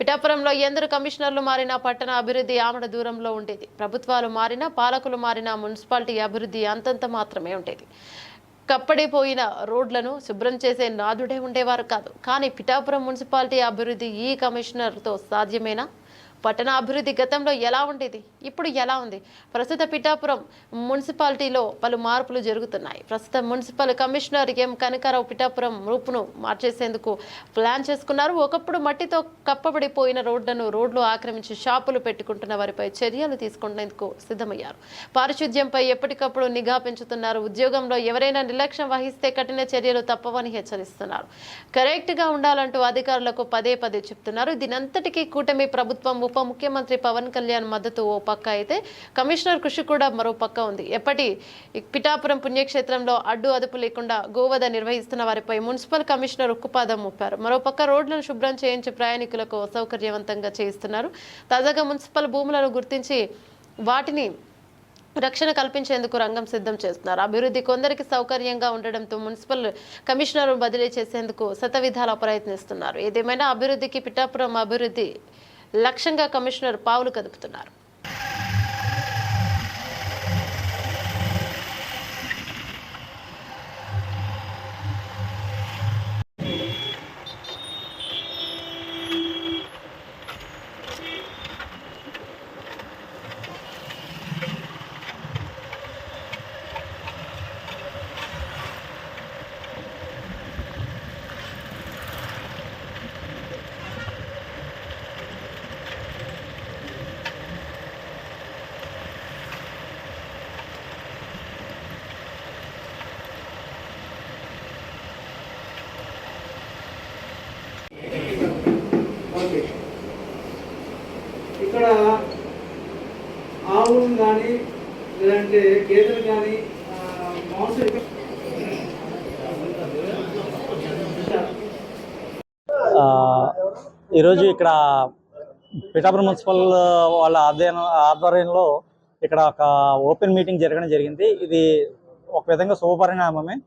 పిఠాపురంలో ఎందరు కమిషనర్లు మారినా పట్టణ అభివృద్ధి ఆమడ దూరంలో ఉండేది. ప్రభుత్వాలు మారినా, పాలకులు మారినా మున్సిపాలిటీ అభివృద్ధి అంతంత మాత్రమే ఉండేది. కప్పడిపోయిన రోడ్లను శుభ్రం చేసే నాదుడే ఉండేవారు కాదు. కానీ పిఠాపురం మున్సిపాలిటీ అభివృద్ధి ఈ కమిషనర్తో సాధ్యమేనా? పట్టణ అభివృద్ధి గతంలో ఎలా ఉండేది, ఇప్పుడు ఎలా ఉంది? ప్రస్తుత పిఠాపురం మున్సిపాలిటీలో పలు మార్పులు జరుగుతున్నాయి. ప్రస్తుత municipal commissioner M Kanakarao Pithapuram రూపును మార్చేసేందుకు ప్లాన్ చేసుకున్నారు. ఒకప్పుడు మట్టితో కప్పబడిపోయిన రోడ్లు ఆక్రమించి షాపులు పెట్టుకుంటున్న వారిపై చర్యలు తీసుకునేందుకు సిద్ధమయ్యారు. పారిశుద్ధ్యంపై ఎప్పటికప్పుడు నిఘా పెంచుతున్నారు. ఉద్యోగంలో ఎవరైనా నిర్లక్ష్యం వహిస్తే కఠిన చర్యలు తప్పవని హెచ్చరిస్తున్నారు. కరెక్ట్ గా ఉండాలంటూ అధికారులకు పదే పదే చెప్తున్నారు. దీనంతటికీ కూటమి ప్రభుత్వం, ఉప ముఖ్యమంత్రి పవన్ కళ్యాణ్ మద్దతు ఓ పక్క అయితే, కమిషనర్ కృషి కూడా మరో పక్క ఉంది. ఎప్పటి పిఠాపురం పుణ్యక్షేత్రంలో అడ్డు అదుపు లేకుండా గోవధ నిర్వహిస్తున్న వారిపై మున్సిపల్ కమిషనర్ ఉక్కుపాదం మోపారు. మరోపక్క రోడ్లను శుభ్రం చేయించి ప్రయాణికులకు సౌకర్యవంతంగా చేయిస్తున్నారు. తాజాగా మున్సిపల్ భూములను గుర్తించి వాటిని రక్షణ కల్పించేందుకు రంగం సిద్ధం చేస్తున్నారు. అభివృద్ధి కొందరికి సౌకర్యంగా ఉండడంతో మున్సిపల్ కమిషనర్ బదిలీ చేసేందుకు శతవిధాలా ప్రయత్నిస్తున్నారు. ఏదేమైనా అభివృద్ధికి, పిఠాపురం అభివృద్ధి లక్ష్యంగా కమిషనర్ పావులు కదుపుతున్నారు. ఇక్కడ ఆవులు కానీ లేదంటే గేదెలు కానీ మాంసం ఈరోజు ఇక్కడ పిఠాపురం మున్సిపల్ వాళ్ళ ఆధ్వర్యంలో ఇక్కడ ఒక ఓపెన్ మీటింగ్ జరగడం జరిగింది. ఇది ఒక విధంగా శుభపరిణామమే.